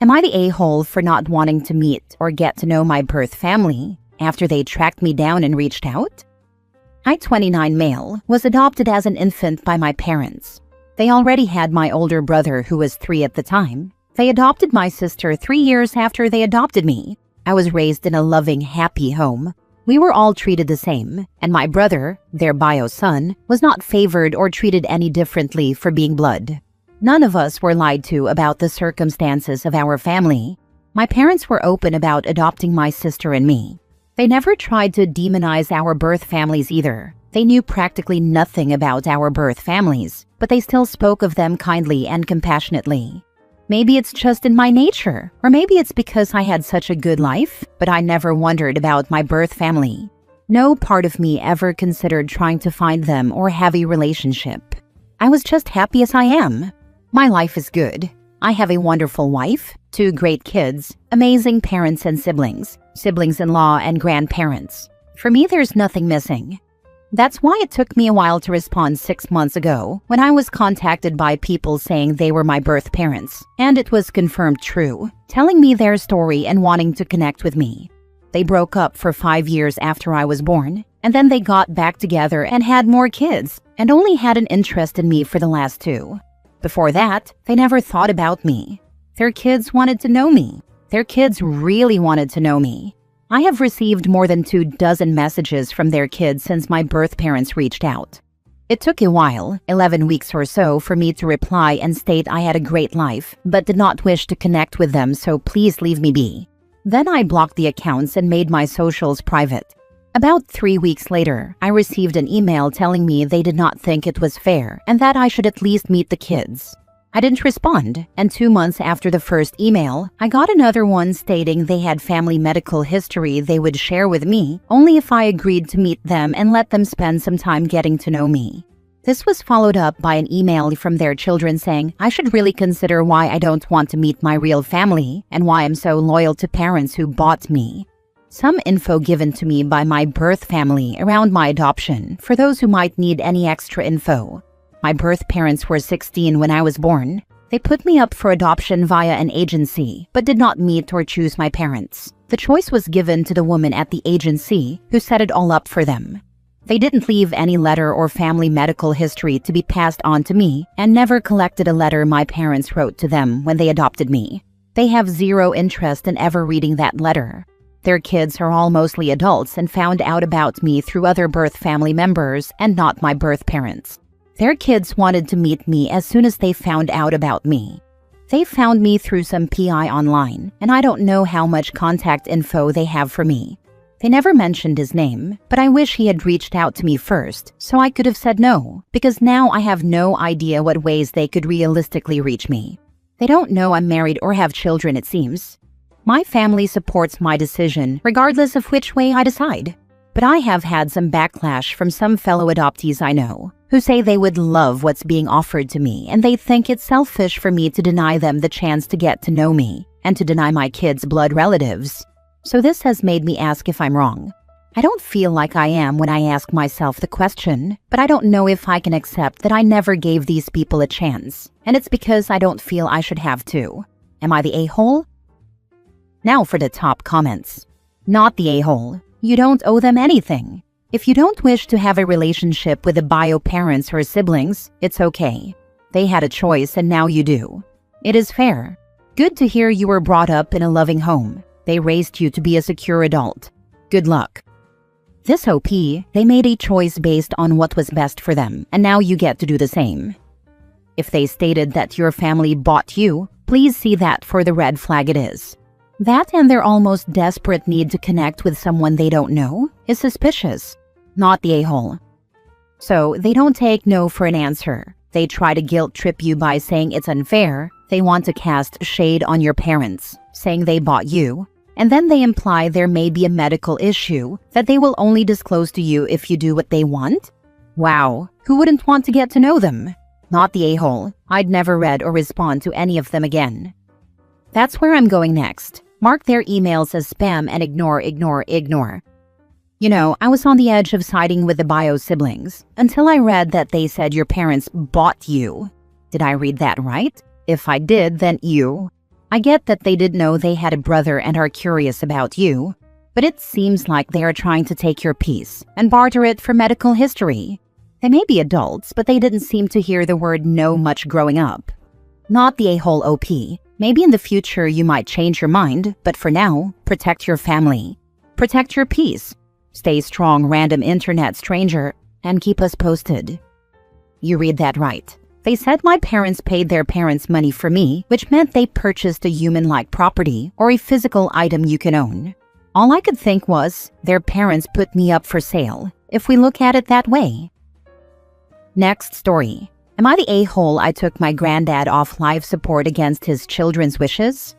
Am I the a-hole for not wanting to meet or get to know my birth family after they tracked me down and reached out? I, 29 male, was adopted as an infant by my parents. They already had my older brother who was 3 at the time. They adopted my sister 3 years after they adopted me. I was raised in a loving, happy home. We were all treated the same, and my brother, their bio son, was not favored or treated any differently for being blood. None of us were lied to about the circumstances of our family. My parents were open about adopting my sister and me. They never tried to demonize our birth families either. They knew practically nothing about our birth families, but they still spoke of them kindly and compassionately. Maybe it's just in my nature, or maybe it's because I had such a good life, but I never wondered about my birth family. No part of me ever considered trying to find them or have a relationship. I was just happy as I am. My life is good. I have a wonderful wife, 2 great kids, amazing parents and siblings-in-law and grandparents. For me, there's nothing missing. That's why it took me a while to respond 6 months ago when I was contacted by people saying they were my birth parents, and it was confirmed true, telling me their story and wanting to connect with me. They broke up for 5 years after I was born, and then they got back together and had more kids, and only had an interest in me for the last 2. Before that, they never thought about me. Their kids wanted to know me. Their kids really wanted to know me. I have received more than 24 messages from their kids since my birth parents reached out. It took a while, 11 weeks or so, for me to reply and state I had a great life, but did not wish to connect with them, so please leave me be. Then I blocked the accounts and made my socials private. About 3 weeks later, I received an email telling me they did not think it was fair and that I should at least meet the kids. I didn't respond, and 2 months after the first email, I got another one stating they had family medical history they would share with me only if I agreed to meet them and let them spend some time getting to know me. This was followed up by an email from their children saying I should really consider why I don't want to meet my real family and why I'm so loyal to parents who bought me. Some info given to me by my birth family around my adoption for those who might need any extra info. My birth parents were 16 when I was born. They put me up for adoption via an agency, but did not meet or choose my parents. The choice was given to the woman at the agency who set it all up for them. They didn't leave any letter or family medical history to be passed on to me and never collected a letter my parents wrote to them when they adopted me. They have zero interest in ever reading that letter. Their kids are all mostly adults and found out about me through other birth family members and not my birth parents. Their kids wanted to meet me as soon as they found out about me. They found me through some PI online, and I don't know how much contact info they have for me. They never mentioned his name, but I wish he had reached out to me first, so I could have said no, because now I have no idea what ways they could realistically reach me. They don't know I'm married or have children, it seems. My family supports my decision, regardless of which way I decide. But I have had some backlash from some fellow adoptees I know, who say they would love what's being offered to me and they think it's selfish for me to deny them the chance to get to know me and to deny my kids' blood relatives. So this has made me ask if I'm wrong. I don't feel like I am when I ask myself the question, but I don't know if I can accept that I never gave these people a chance, and it's because I don't feel I should have to. Am I the a-hole? Now for the top comments. Not the a-hole. You don't owe them anything. If you don't wish to have a relationship with the bio parents or siblings, it's okay. They had a choice and now you do. It is fair. Good to hear you were brought up in a loving home. They raised you to be a secure adult. Good luck. This OP, they made a choice based on what was best for them, and now you get to do the same. If they stated that your family bought you, please see that for the red flag it is. That and their almost desperate need to connect with someone they don't know is suspicious. Not the a-hole. So they don't take no for an answer. They try to guilt trip you by saying it's unfair. They want to cast shade on your parents, saying they bought you. And then they imply there may be a medical issue that they will only disclose to you if you do what they want? Wow, who wouldn't want to get to know them? Not the a-hole. I'd never read or respond to any of them again. That's where I'm going next. Mark their emails as spam and ignore. You know, I was on the edge of siding with the bio siblings until I read that they said your parents bought you. Did I read that right? If I did, then you. I get that they did know they had a brother and are curious about you, but it seems like they are trying to take your peace and barter it for medical history. They may be adults, but they didn't seem to hear the word no much growing up. Not the a-hole OP. Maybe in the future you might change your mind, but for now, protect your family. Protect your peace. Stay strong, random internet stranger, and keep us posted. You read that right. They said my parents paid their parents money for me, which meant they purchased a human-like property or a physical item you can own. All I could think was, their parents put me up for sale, if we look at it that way. Next story. Am I the a-hole I took my granddad off life support against his children's wishes?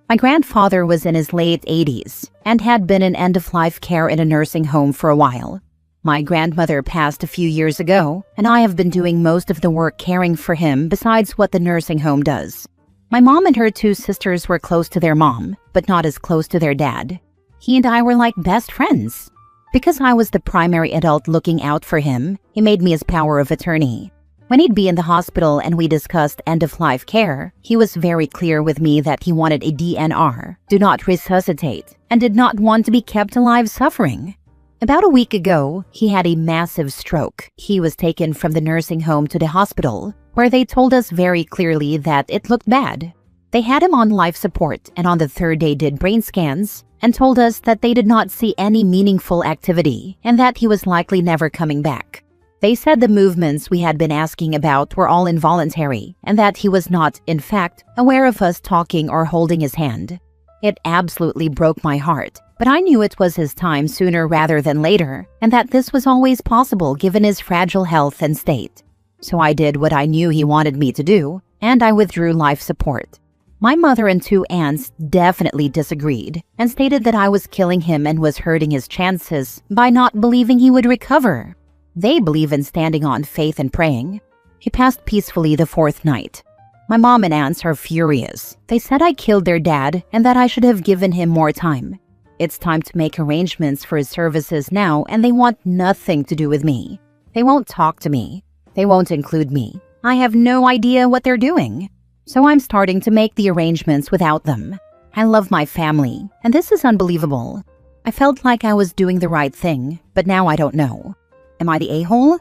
My grandfather was in his late 80s and had been in end-of-life care in a nursing home for a while. My grandmother passed a few years ago, and I have been doing most of the work caring for him besides what the nursing home does. My mom and her two sisters were close to their mom, but not as close to their dad. He and I were like best friends. Because I was the primary adult looking out for him, he made me his power of attorney. When he'd be in the hospital and we discussed end-of-life care, he was very clear with me that he wanted a DNR, do not resuscitate, and did not want to be kept alive suffering. About a week ago, he had a massive stroke. He was taken from the nursing home to the hospital, where they told us very clearly that it looked bad. They had him on life support and on the third day did brain scans and told us that they did not see any meaningful activity and that he was likely never coming back. They said the movements we had been asking about were all involuntary and that he was not, in fact, aware of us talking or holding his hand. It absolutely broke my heart, but I knew it was his time sooner rather than later and that this was always possible given his fragile health and state. So I did what I knew he wanted me to do, and I withdrew life support. My mother and two aunts definitely disagreed and stated that I was killing him and was hurting his chances by not believing he would recover. They believe in standing on faith and praying. He passed peacefully the fourth night. My mom and aunts are furious. They said I killed their dad and that I should have given him more time. It's time to make arrangements for his services now, and they want nothing to do with me. They won't talk to me. They won't include me. I have no idea what they're doing. So I'm starting to make the arrangements without them. I love my family, and this is unbelievable. I felt like I was doing the right thing, but now I don't know. Am I the a-hole?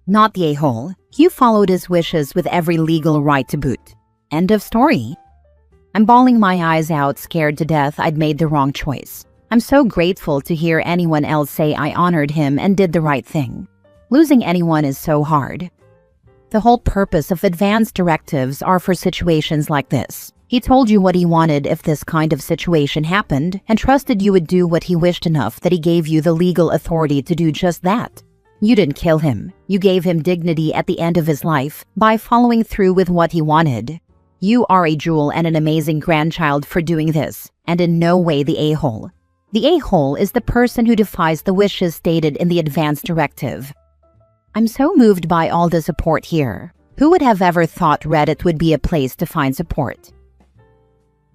Not the a-hole. You followed his wishes with every legal right to boot. End of story. I'm bawling my eyes out, scared to death I'd made the wrong choice. I'm so grateful to hear anyone else say I honored him and did the right thing. Losing anyone is so hard. The whole purpose of advance directives are for situations like this. He told you what he wanted if this kind of situation happened and trusted you would do what he wished enough that he gave you the legal authority to do just that. You didn't kill him. You gave him dignity at the end of his life by following through with what he wanted. You are a jewel and an amazing grandchild for doing this, and in no way the a-hole. The a-hole is the person who defies the wishes stated in the advance directive. I'm so moved by all the support here. Who would have ever thought Reddit would be a place to find support?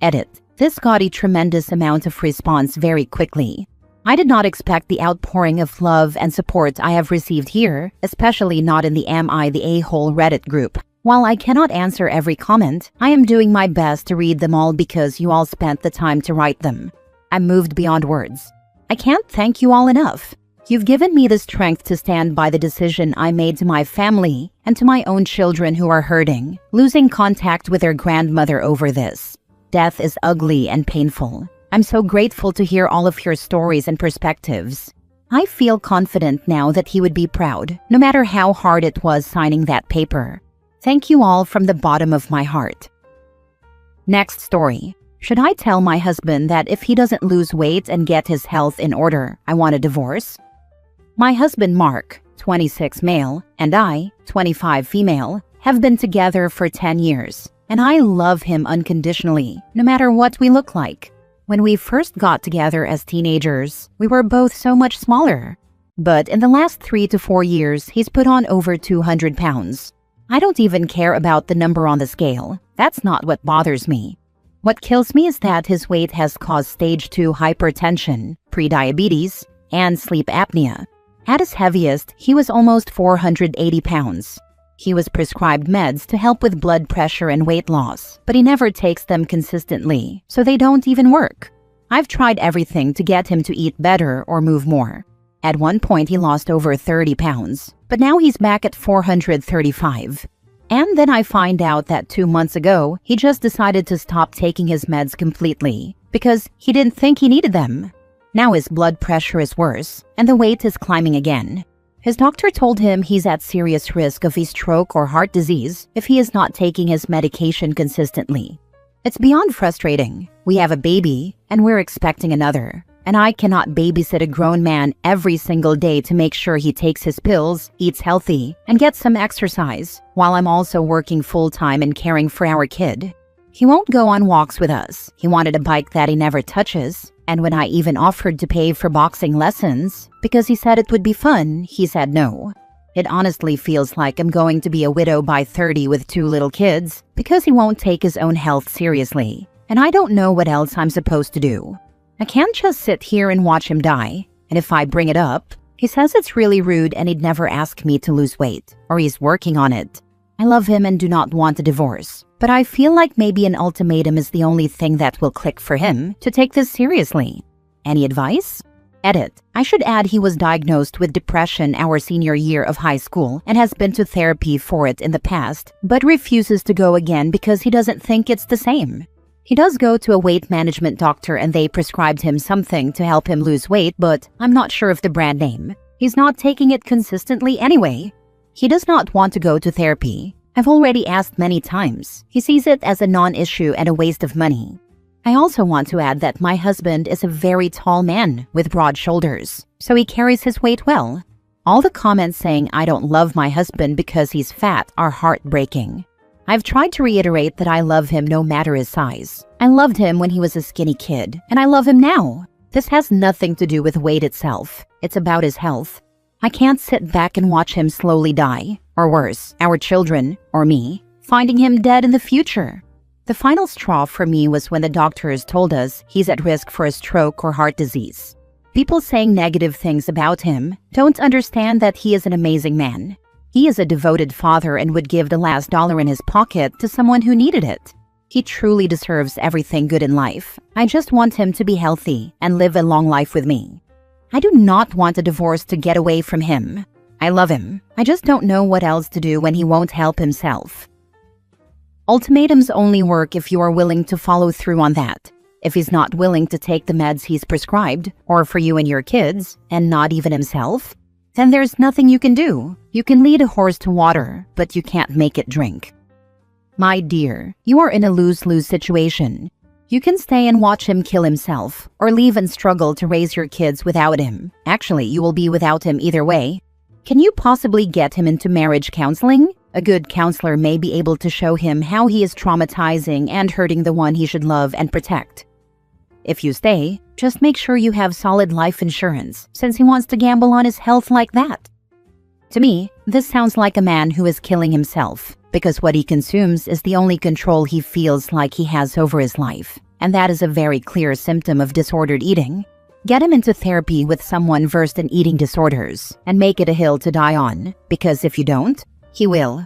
Edit. This got a tremendous amount of response very quickly. I did not expect the outpouring of love and support I have received here, especially not in the Am I the A-hole Reddit group. While I cannot answer every comment, I am doing my best to read them all because you all spent the time to write them. I'm moved beyond words. I can't thank you all enough. You've given me the strength to stand by the decision I made to my family and to my own children who are hurting, losing contact with their grandmother over this. Death is ugly and painful. I'm so grateful to hear all of your stories and perspectives. I feel confident now that he would be proud, no matter how hard it was signing that paper. Thank you all from the bottom of my heart. Next story. Should I tell my husband that if he doesn't lose weight and get his health in order, I want a divorce? My husband Mark, 26 male, and I, 25 female, have been together for 10 years, and I love him unconditionally, no matter what we look like. When we first got together as teenagers, we were both so much smaller. But in the last 3 to 4 years, he's put on over 200 pounds. I don't even care about the number on the scale. That's not what bothers me. What kills me is that his weight has caused stage 2 hypertension, prediabetes, and sleep apnea. At his heaviest, he was almost 480 pounds. He was prescribed meds to help with blood pressure and weight loss, but he never takes them consistently, so they don't even work. I've tried everything to get him to eat better or move more. At one point, he lost over 30 pounds, but now he's back at 435. And then I find out that 2 months ago, he just decided to stop taking his meds completely because he didn't think he needed them. Now his blood pressure is worse, and the weight is climbing again. His doctor told him he's at serious risk of a stroke or heart disease if he is not taking his medication consistently. It's beyond frustrating. We have a baby, and we're expecting another. And I cannot babysit a grown man every single day to make sure he takes his pills, eats healthy, and gets some exercise, while I'm also working full-time and caring for our kid. He won't go on walks with us. He wanted a bike that he never touches. And when I even offered to pay for boxing lessons, because he said it would be fun, he said no. It honestly feels like I'm going to be a widow by 30 with 2 little kids, because he won't take his own health seriously. And I don't know what else I'm supposed to do. I can't just sit here and watch him die. And if I bring it up, he says it's really rude and he'd never ask me to lose weight, or he's working on it. I love him and do not want a divorce. But I feel like maybe an ultimatum is the only thing that will click for him to take this seriously. Any advice? Edit. I should add he was diagnosed with depression our senior year of high school and has been to therapy for it in the past, but refuses to go again because he doesn't think it's the same. He does go to a weight management doctor and they prescribed him something to help him lose weight, but I'm not sure of the brand name. He's not taking it consistently anyway. He does not want to go to therapy. I've already asked many times. He sees it as a non-issue and a waste of money. I also want to add that my husband is a very tall man with broad shoulders, so he carries his weight well. All the comments saying I don't love my husband because he's fat are heartbreaking. I've tried to reiterate that I love him no matter his size. I loved him when he was a skinny kid, and I love him now. This has nothing to do with weight itself. It's about his health. I can't sit back and watch him slowly die, or worse, our children, or me, finding him dead in the future. The final straw for me was when the doctors told us he's at risk for a stroke or heart disease. People saying negative things about him don't understand that he is an amazing man. He is a devoted father and would give the last dollar in his pocket to someone who needed it. He truly deserves everything good in life. I just want him to be healthy and live a long life with me. I do not want a divorce to get away from him. I love him. I just don't know what else to do when he won't help himself. Ultimatums only work if you are willing to follow through on that. If he's not willing to take the meds he's prescribed, or for you and your kids, and not even himself, then there's nothing you can do. You can lead a horse to water, but you can't make it drink. My dear, you are in a lose-lose situation. You can stay and watch him kill himself, or leave and struggle to raise your kids without him. Actually, you will be without him either way. Can you possibly get him into marriage counseling? A good counselor may be able to show him how he is traumatizing and hurting the one he should love and protect. If you stay, just make sure you have solid life insurance, since he wants to gamble on his health like that. To me, this sounds like a man who is killing himself, because what he consumes is the only control he feels like he has over his life, and that is a very clear symptom of disordered eating. Get him into therapy with someone versed in eating disorders, and make it a hill to die on, because if you don't, he will.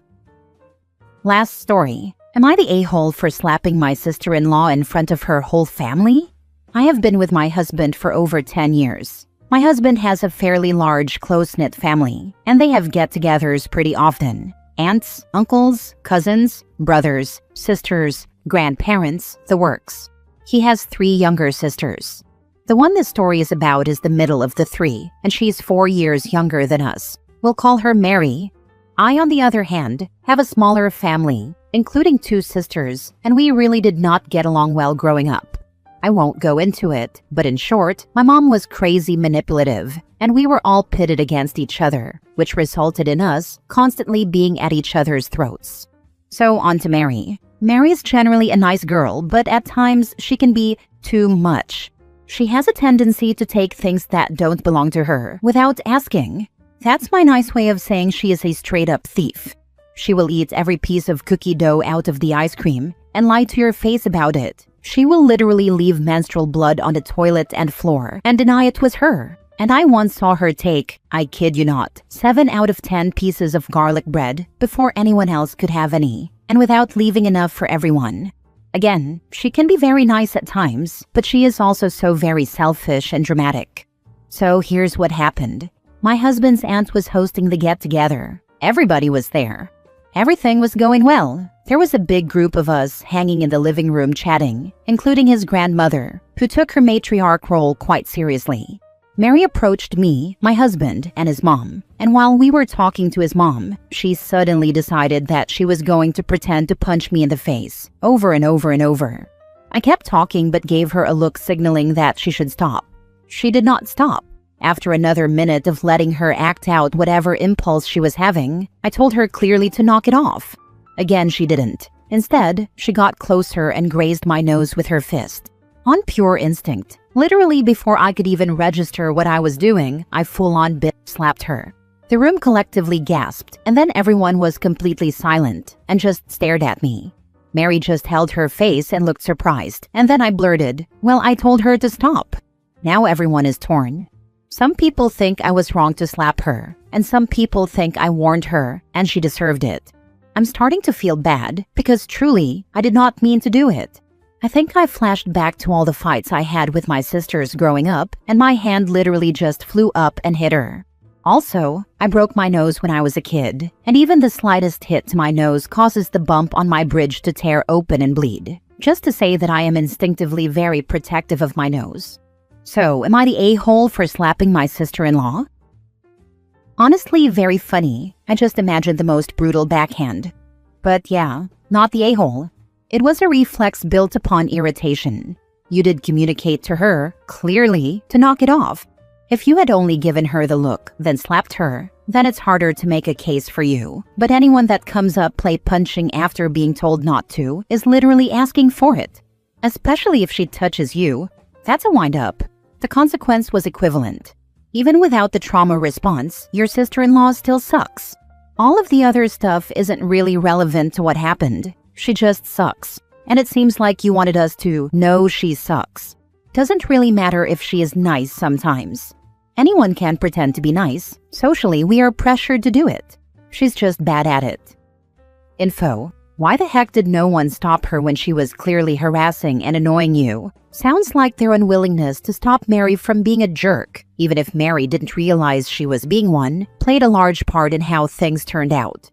Last story. Am I the a-hole for slapping my sister-in-law in front of her whole family? I have been with my husband for over 10 years. My husband has a fairly large, close-knit family, and they have get-togethers pretty often. Aunts, uncles, cousins, brothers, sisters, grandparents, the works. He has 3 younger sisters. The one this story is about is the middle of the 3, and she's 4 years younger than us. We'll call her Mary. I, on the other hand, have a smaller family, including 2 sisters, and we really did not get along well growing up. I won't go into it, but in short, my mom was crazy manipulative, and we were all pitted against each other, which resulted in us constantly being at each other's throats. So on to Mary. Mary is generally a nice girl, but at times she can be too much. She has a tendency to take things that don't belong to her without asking. That's my nice way of saying she is a straight-up thief. She will eat every piece of cookie dough out of the ice cream and lie to your face about it. She will literally leave menstrual blood on the toilet and floor and deny it was her. And I once saw her take, I kid you not, 7 out of 10 pieces of garlic bread before anyone else could have any, and without leaving enough for everyone. Again, she can be very nice at times, but she is also so very selfish and dramatic. So here's what happened. My husband's aunt was hosting the get-together. Everybody was there. Everything was going well. There was a big group of us hanging in the living room chatting, including his grandmother, who took her matriarch role quite seriously. Mary approached me, my husband, and his mom, and while we were talking to his mom, she suddenly decided that she was going to pretend to punch me in the face, over and over and over. I kept talking but gave her a look signaling that she should stop. She did not stop. After another minute of letting her act out whatever impulse she was having, I told her clearly to knock it off. Again, she didn't. Instead, she got closer and grazed my nose with her fist. On pure instinct, literally before I could even register what I was doing, I full-on slapped her. The room collectively gasped, and then everyone was completely silent and just stared at me. Mary just held her face and looked surprised, and then I blurted, "Well, I told her to stop." Now everyone is torn. Some people think I was wrong to slap her, and some people think I warned her and she deserved it. I'm starting to feel bad because truly, I did not mean to do it. I think I flashed back to all the fights I had with my sisters growing up, and my hand literally just flew up and hit her. Also, I broke my nose when I was a kid, and even the slightest hit to my nose causes the bump on my bridge to tear open and bleed, just to say that I am instinctively very protective of my nose. So, am I the a-hole for slapping my sister-in-law? Honestly, very funny. I just imagined the most brutal backhand. But yeah, not the a-hole. It was a reflex built upon irritation. You did communicate to her, clearly, to knock it off. If you had only given her the look, then slapped her, then it's harder to make a case for you. But anyone that comes up play punching after being told not to is literally asking for it. Especially if she touches you. That's a wind-up. The consequence was equivalent. Even without the trauma response, your sister-in-law still sucks. All of the other stuff isn't really relevant to what happened. She just sucks. And it seems like you wanted us to know she sucks. Doesn't really matter if she is nice sometimes. Anyone can pretend to be nice. Socially, we are pressured to do it. She's just bad at it. Info. Why the heck did no one stop her when she was clearly harassing and annoying you? Sounds like their unwillingness to stop Mary from being a jerk, even if Mary didn't realize she was being one, played a large part in how things turned out.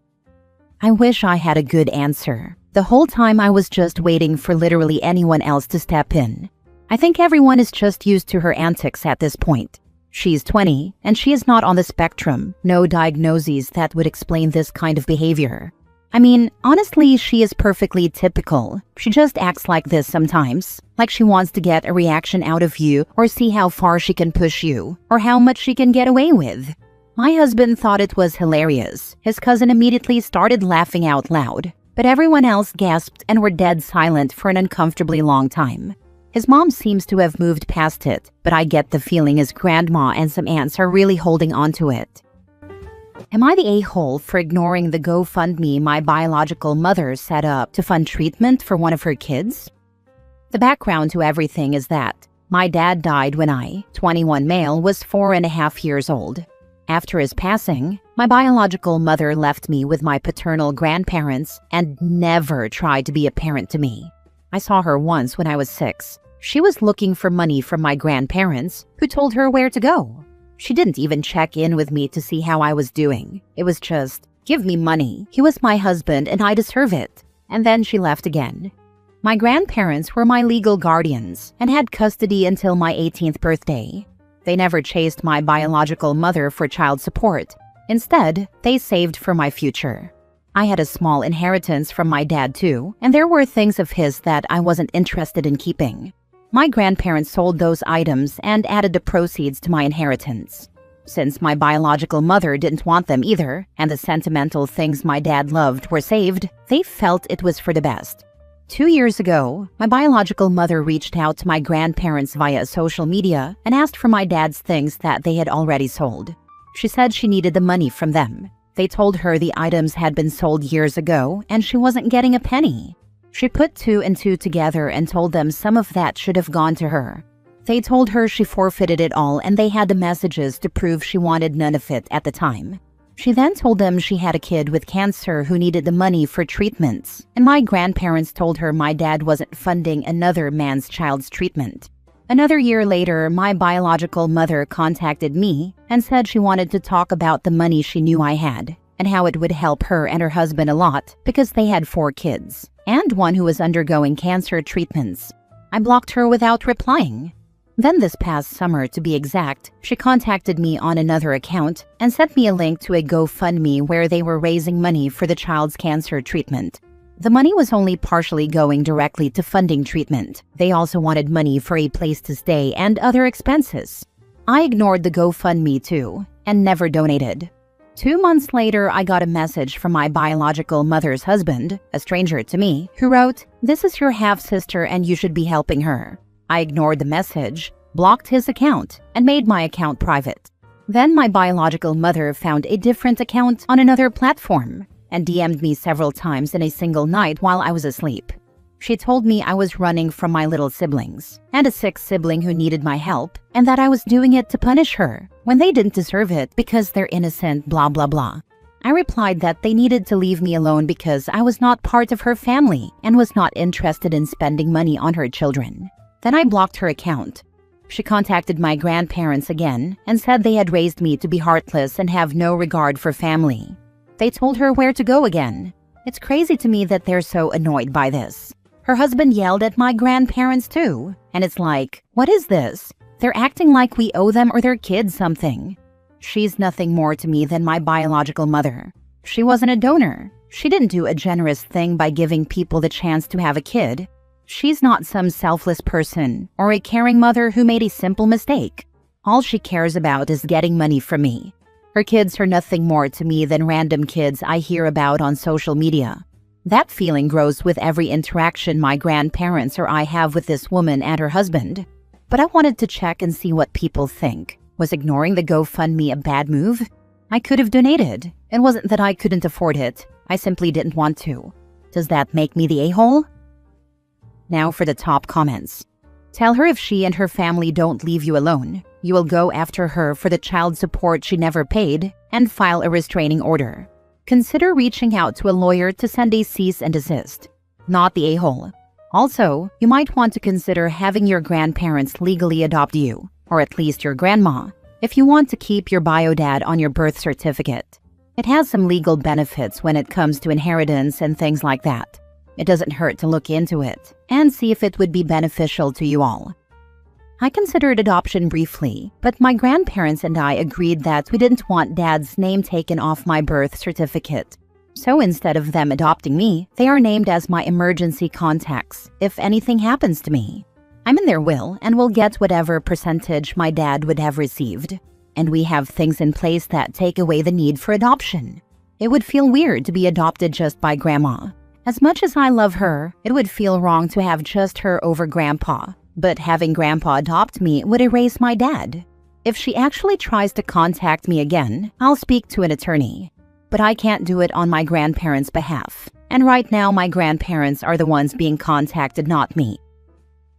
I wish I had a good answer. The whole time I was just waiting for literally anyone else to step in. I think everyone is just used to her antics at this point. She's 20, and she is not on the spectrum, no diagnoses that would explain this kind of behavior. I mean, honestly, she is perfectly typical. She just acts like this sometimes, like she wants to get a reaction out of you or see how far she can push you, or how much she can get away with. My husband thought it was hilarious. His cousin immediately started laughing out loud, but everyone else gasped and were dead silent for an uncomfortably long time. His mom seems to have moved past it, but I get the feeling his grandma and some aunts are really holding on to it. Am I the a-hole for ignoring the GoFundMe my biological mother set up to fund treatment for one of her kids? The background to everything is that my dad died when I, 21 male, was 4.5 years old. After his passing, my biological mother left me with my paternal grandparents and never tried to be a parent to me. I saw her once when I was 6. She was looking for money from my grandparents, who told her where to go. She didn't even check in with me to see how I was doing. It was just, give me money. He was my husband and I deserve it. And then she left again. My grandparents were my legal guardians and had custody until my 18th birthday. They never chased my biological mother for child support. Instead, they saved for my future. I had a small inheritance from my dad too, and there were things of his that I wasn't interested in keeping. My grandparents sold those items and added the proceeds to my inheritance. Since my biological mother didn't want them either, and the sentimental things my dad loved were saved, they felt it was for the best. 2 years ago, my biological mother reached out to my grandparents via social media and asked for my dad's things that they had already sold. She said she needed the money from them. They told her the items had been sold years ago and she wasn't getting a penny. She put 2 and 2 together and told them some of that should have gone to her. They told her she forfeited it all and they had the messages to prove she wanted none of it at the time. She then told them she had a kid with cancer who needed the money for treatments, and my grandparents told her my dad wasn't funding another man's child's treatment. Another year later, my biological mother contacted me and said she wanted to talk about the money she knew I had and how it would help her and her husband a lot because they had 4 kids and one who was undergoing cancer treatments. I blocked her without replying. Then this past summer, to be exact, she contacted me on another account and sent me a link to a GoFundMe where they were raising money for the child's cancer treatment. The money was only partially going directly to funding treatment. They also wanted money for a place to stay and other expenses. I ignored the GoFundMe too and never donated. 2 months later, I got a message from my biological mother's husband, a stranger to me, who wrote, "This is your half-sister and you should be helping her." I ignored the message, blocked his account, and made my account private. Then my biological mother found a different account on another platform and DM'd me several times in a single night while I was asleep. She told me I was running from my little siblings and a 6th sibling who needed my help and that I was doing it to punish her when they didn't deserve it because they're innocent, blah blah blah. I replied that they needed to leave me alone because I was not part of her family and was not interested in spending money on her children. Then I blocked her account. She contacted my grandparents again and said they had raised me to be heartless and have no regard for family. They told her where to go again. It's crazy to me that they're so annoyed by this. Her husband yelled at my grandparents too, and it's like, what is this? They're acting like we owe them or their kids something. She's nothing more to me than my biological mother. She wasn't a donor. She didn't do a generous thing by giving people the chance to have a kid. She's not some selfless person or a caring mother who made a simple mistake. All she cares about is getting money from me. Her kids are nothing more to me than random kids I hear about on social media. That feeling grows with every interaction my grandparents or I have with this woman and her husband. But I wanted to check and see what people think. Was ignoring the GoFundMe a bad move? I could have donated. It wasn't that I couldn't afford it. I simply didn't want to. Does that make me the a-hole? Now for the top comments. Tell her if she and her family don't leave you alone, you will go after her for the child support she never paid and file a restraining order. Consider reaching out to a lawyer to send a cease and desist. Not the a-hole. Also, you might want to consider having your grandparents legally adopt you, or at least your grandma, if you want to keep your bio dad on your birth certificate. It has some legal benefits when it comes to inheritance and things like that. It doesn't hurt to look into it and see if it would be beneficial to you all. I considered adoption briefly, but my grandparents and I agreed that we didn't want Dad's name taken off my birth certificate. So instead of them adopting me, they are named as my emergency contacts if anything happens to me. I'm in their will and will get whatever percentage my dad would have received. And we have things in place that take away the need for adoption. It would feel weird to be adopted just by Grandma. As much as I love her, it would feel wrong to have just her over Grandpa. But having Grandpa adopt me would erase my dad. If she actually tries to contact me again, I'll speak to an attorney. But I can't do it on my grandparents' behalf. And right now, my grandparents are the ones being contacted, not me.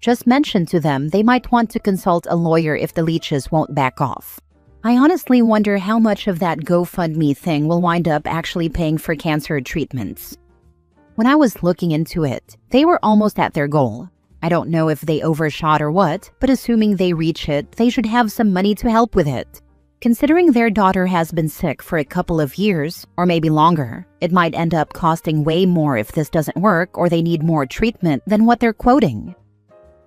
Just mention to them they might want to consult a lawyer if the leeches won't back off. I honestly wonder how much of that GoFundMe thing will wind up actually paying for cancer treatments. When I was looking into it, they were almost at their goal. I don't know if they overshot or what, but assuming they reach it, they should have some money to help with it. Considering their daughter has been sick for a couple of years, or maybe longer, it might end up costing way more if this doesn't work or they need more treatment than what they're quoting.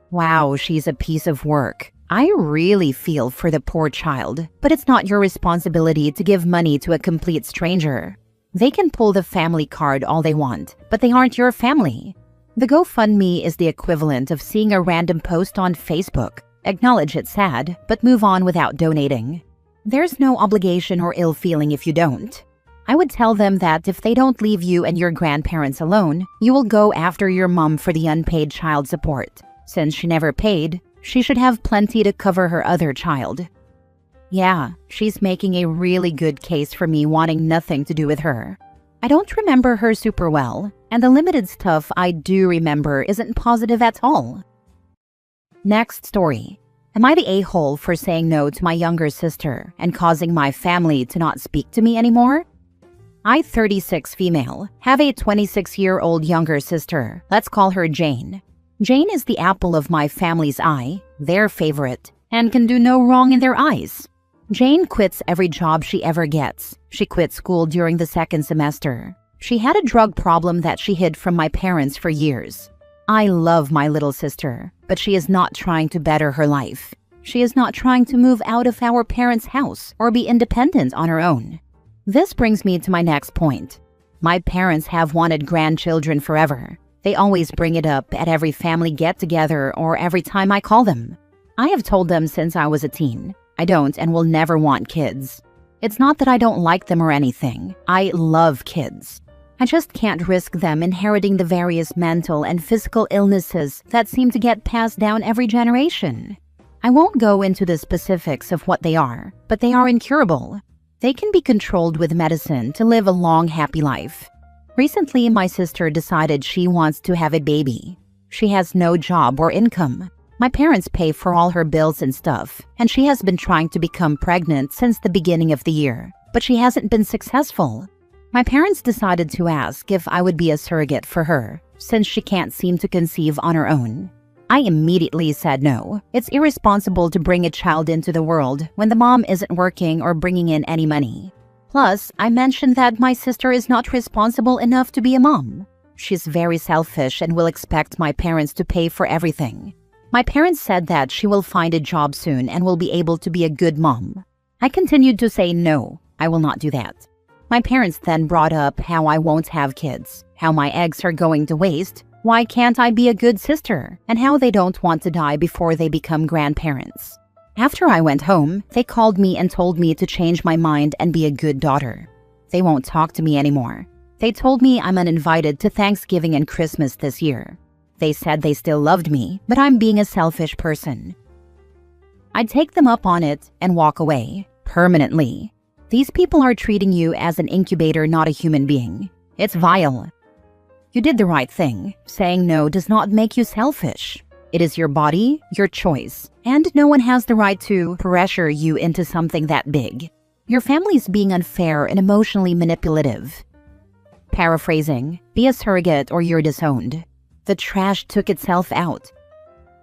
Wow, she's a piece of work. I really feel for the poor child, but it's not your responsibility to give money to a complete stranger. They can pull the family card all they want, but they aren't your family. The GoFundMe is the equivalent of seeing a random post on Facebook. Acknowledge it's sad, but move on without donating. There's no obligation or ill feeling if you don't. I would tell them that if they don't leave you and your grandparents alone, you will go after your mom for the unpaid child support. Since she never paid, she should have plenty to cover her other child. Yeah, she's making a really good case for me wanting nothing to do with her. I don't remember her super well, and the limited stuff I do remember isn't positive at all. Next story. Am I the a-hole for saying no to my younger sister and causing my family to not speak to me anymore? I, 36 female, have a 26-year-old younger sister. Let's call her Jane. Jane is the apple of my family's eye, their favorite, and can do no wrong in their eyes. Jane quits every job she ever gets. She quit school during the second semester. She had a drug problem that she hid from my parents for years. I love my little sister, but she is not trying to better her life. She is not trying to move out of our parents' house or be independent on her own. This brings me to my next point. My parents have wanted grandchildren forever. They always bring it up at every family get-together or every time I call them. I have told them since I was a teen, I don't and will never want kids. It's not that I don't like them or anything. I love kids. I just can't risk them inheriting the various mental and physical illnesses that seem to get passed down every generation. I won't go into the specifics of what they are, but they are incurable. They can be controlled with medicine to live a long, happy life. Recently, my sister decided she wants to have a baby. She has no job or income. My parents pay for all her bills and stuff, and she has been trying to become pregnant since the beginning of the year, but she hasn't been successful. My parents decided to ask if I would be a surrogate for her, since she can't seem to conceive on her own. I immediately said no. It's irresponsible to bring a child into the world when the mom isn't working or bringing in any money. Plus, I mentioned that my sister is not responsible enough to be a mom. She's very selfish and will expect my parents to pay for everything. My parents said that she will find a job soon and will be able to be a good mom. I continued to say no, I will not do that. My parents then brought up how I won't have kids, how my eggs are going to waste, why can't I be a good sister, and how they don't want to die before they become grandparents. After I went home, they called me and told me to change my mind and be a good daughter. They won't talk to me anymore. They told me I'm uninvited to Thanksgiving and Christmas this year. They said they still loved me, but I'm being a selfish person. I'd take them up on it and walk away, permanently. These people are treating you as an incubator, not a human being. It's vile. You did the right thing. Saying no does not make you selfish. It is your body, your choice, and no one has the right to pressure you into something that big. Your family's being unfair and emotionally manipulative. Paraphrasing, be a surrogate or you're disowned. The trash took itself out.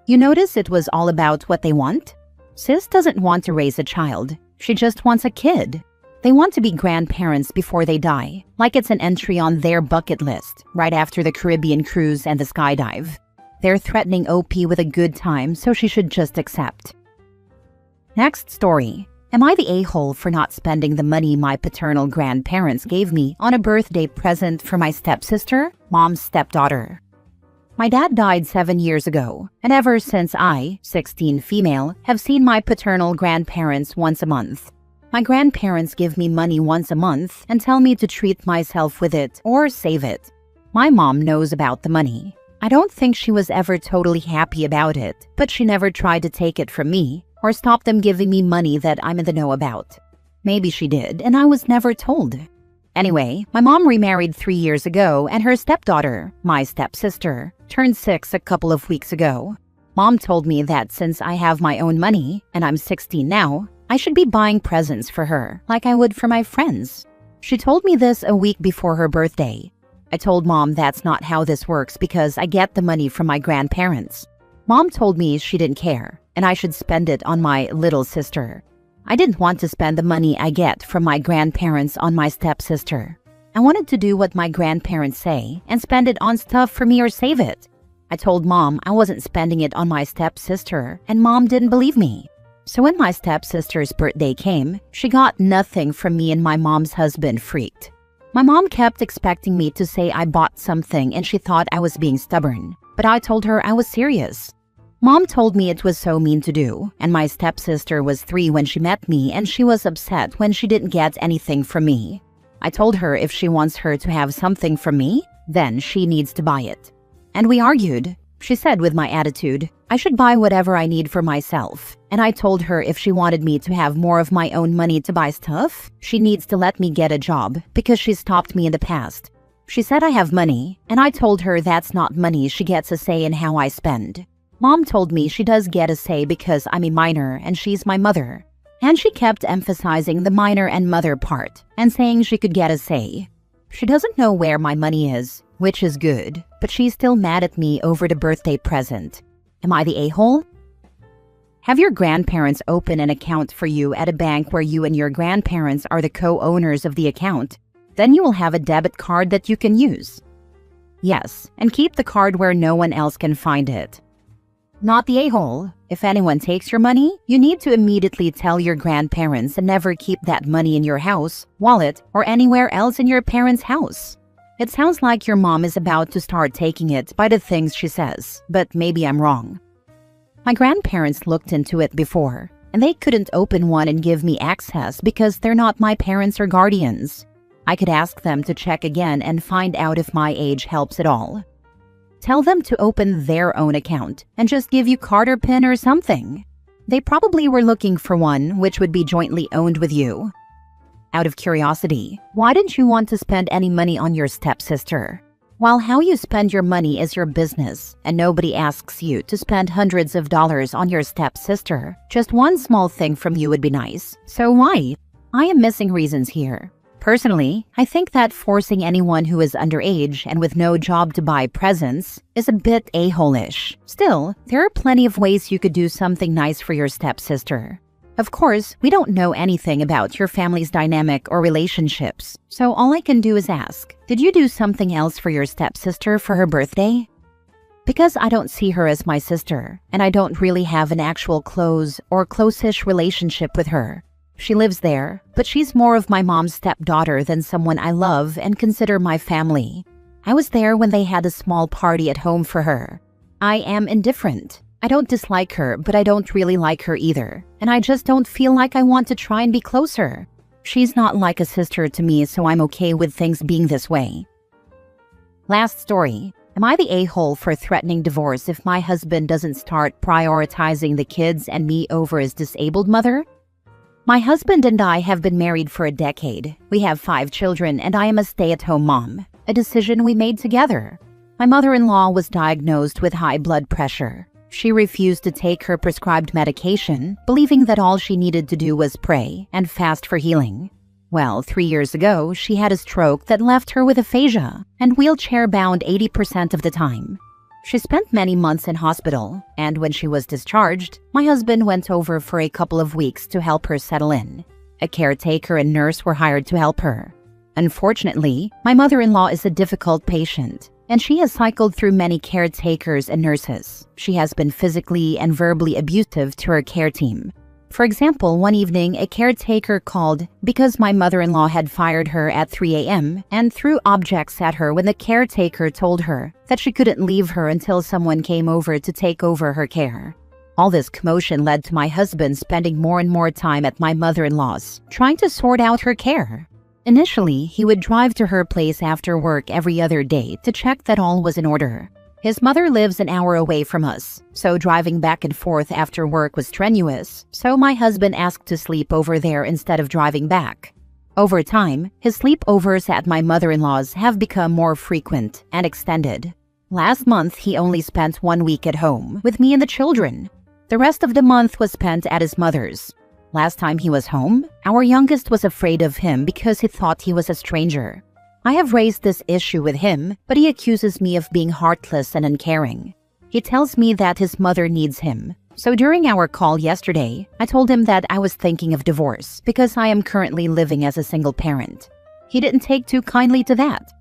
You notice it was all about what they want? Sis doesn't want to raise a child. She just wants a kid. They want to be grandparents before they die, like it's an entry on their bucket list, right after the Caribbean cruise and the skydive. They're threatening OP with a good time, so she should just accept. Next story. Am I the a-hole for not spending the money my paternal grandparents gave me on a birthday present for my stepsister, mom's stepdaughter? My dad died 7 years ago, and ever since I, 16 female, have seen my paternal grandparents once a month. My grandparents give me money once a month and tell me to treat myself with it or save it. My mom knows about the money. I don't think she was ever totally happy about it, but she never tried to take it from me or stop them giving me money that I'm in the know about. Maybe she did, and I was never told. Anyway, my mom remarried 3 years ago, and her stepdaughter, my stepsister, turned 6 a couple of weeks ago. Mom told me that since I have my own money, and I'm 16 now, I should be buying presents for her, like I would for my friends. She told me this a week before her birthday. I told Mom that's not how this works because I get the money from my grandparents. Mom told me she didn't care, and I should spend it on my little sister. I didn't want to spend the money I get from my grandparents on my stepsister. I wanted to do what my grandparents say and spend it on stuff for me or save it. I told Mom I wasn't spending it on my stepsister, and Mom didn't believe me. So when my stepsister's birthday came, she got nothing from me and my mom's husband freaked. My mom kept expecting me to say I bought something and she thought I was being stubborn, but I told her I was serious. Mom told me it was so mean to do, and my stepsister was 3 when she met me and she was upset when she didn't get anything from me. I told her if she wants her to have something from me, then she needs to buy it. And we argued. She said with my attitude, I should buy whatever I need for myself. And I told her if she wanted me to have more of my own money to buy stuff, she needs to let me get a job because she stopped me in the past. She said I have money, and I told her that's not money she gets a say in how I spend. Mom told me she does get a say because I'm a minor and she's my mother. And she kept emphasizing the minor and mother part and saying she could get a say. She doesn't know where my money is, which is good, but she's still mad at me over the birthday present. Am I the a-hole? Have your grandparents open an account for you at a bank where you and your grandparents are the co-owners of the account. Then you will have a debit card that you can use. Yes, and keep the card where no one else can find it. Not the a-hole. If anyone takes your money, you need to immediately tell your grandparents and never keep that money in your house, wallet, or anywhere else in your parents' house. It sounds like your mom is about to start taking it by the things she says, but maybe I'm wrong. My grandparents looked into it before, and they couldn't open one and give me access because they're not my parents or guardians. I could ask them to check again and find out if my age helps at all. Tell them to open their own account and just give you card or PIN or something. They probably were looking for one which would be jointly owned with you. Out of curiosity, why didn't you want to spend any money on your stepsister? While how you spend your money is your business and nobody asks you to spend hundreds of dollars on your stepsister, just one small thing from you would be nice. So why? I am missing reasons here. Personally, I think that forcing anyone who is underage and with no job to buy presents is a bit a-hole-ish. Still, there are plenty of ways you could do something nice for your stepsister. Of course, we don't know anything about your family's dynamic or relationships, so all I can do is ask, did you do something else for your stepsister for her birthday? Because I don't see her as my sister, and I don't really have an actual close or close-ish relationship with her. She lives there, but she's more of my mom's stepdaughter than someone I love and consider my family. I was there when they had a small party at home for her. I am indifferent. I don't dislike her, but I don't really like her either, and I just don't feel like I want to try and be closer. She's not like a sister to me, so I'm okay with things being this way. Last story. Am I the a-hole for threatening divorce if my husband doesn't start prioritizing the kids and me over his disabled mother? My husband and I have been married for a decade. We have 5 children and I am a stay-at-home mom, a decision we made together. My mother-in-law was diagnosed with high blood pressure. She refused to take her prescribed medication, believing that all she needed to do was pray and fast for healing. Well, 3 years ago, she had a stroke that left her with aphasia and wheelchair-bound 80% of the time. She spent many months in hospital, and when she was discharged, my husband went over for a couple of weeks to help her settle in. A caretaker and nurse were hired to help her. Unfortunately, my mother-in-law is a difficult patient, and she has cycled through many caretakers and nurses. She has been physically and verbally abusive to her care team. For example, one evening, a caretaker called because my mother-in-law had fired her at 3 a.m. and threw objects at her when the caretaker told her that she couldn't leave her until someone came over to take over her care. All this commotion led to my husband spending more and more time at my mother-in-law's, trying to sort out her care. Initially, he would drive to her place after work every other day to check that all was in order. His mother lives an hour away from us, so driving back and forth after work was strenuous, so my husband asked to sleep over there instead of driving back. Over time, his sleepovers at my mother-in-law's have become more frequent and extended. Last month, he only spent 1 week at home with me and the children. The rest of the month was spent at his mother's. Last time he was home, our youngest was afraid of him because he thought he was a stranger. I have raised this issue with him, but he accuses me of being heartless and uncaring. He tells me that his mother needs him. So during our call yesterday, I told him that I was thinking of divorce because I am currently living as a single parent. He didn't take too kindly to that.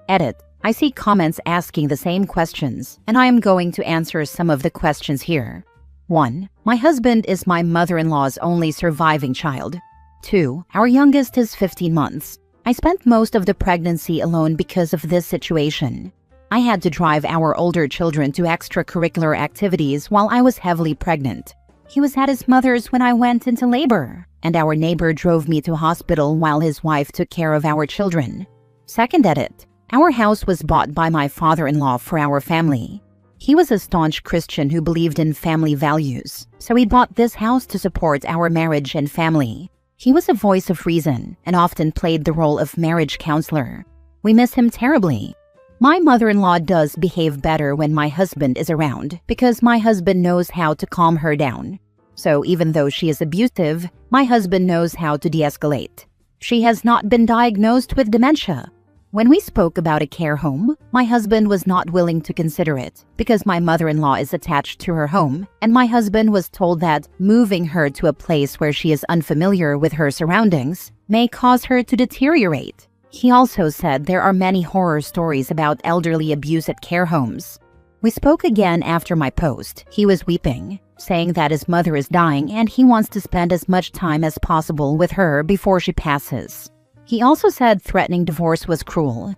Edit. I see comments asking the same questions, and I am going to answer some of the questions here. 1. My husband is my mother-in-law's only surviving child. 2. Our youngest is 15 months. I spent most of the pregnancy alone because of this situation. I had to drive our older children to extracurricular activities while I was heavily pregnant. He was at his mother's when I went into labor, and our neighbor drove me to hospital while his wife took care of our children. Second edit. Our house was bought by my father-in-law for our family. He was a staunch Christian who believed in family values, so he bought this house to support our marriage and family. He was a voice of reason and often played the role of marriage counselor. We miss him terribly. My mother-in-law does behave better when my husband is around because my husband knows how to calm her down. So even though she is abusive, my husband knows how to de-escalate. She has not been diagnosed with dementia. When we spoke about a care home, my husband was not willing to consider it because my mother-in-law is attached to her home, and my husband was told that moving her to a place where she is unfamiliar with her surroundings may cause her to deteriorate. He also said there are many horror stories about elderly abuse at care homes. We spoke again after my post. He was weeping, saying that his mother is dying and he wants to spend as much time as possible with her before she passes. He also said threatening divorce was cruel.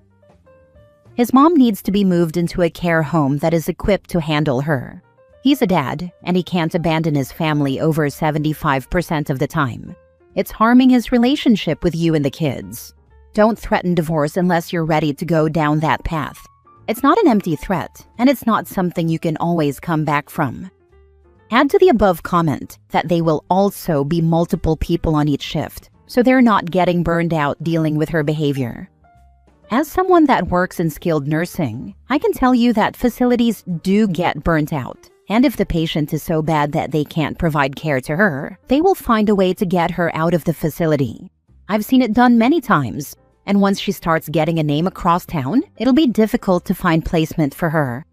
His mom needs to be moved into a care home that is equipped to handle her. He's a dad, and he can't abandon his family over 75% of the time. It's harming his relationship with you and the kids. Don't threaten divorce unless you're ready to go down that path. It's not an empty threat, and it's not something you can always come back from. Add to the above comment that they will also be multiple people on each shift, so they're not getting burned out dealing with her behavior. As someone that works in skilled nursing, I can tell you that facilities do get burnt out. And if the patient is so bad that they can't provide care to her, they will find a way to get her out of the facility. I've seen it done many times, and once she starts getting a name across town, it'll be difficult to find placement for her.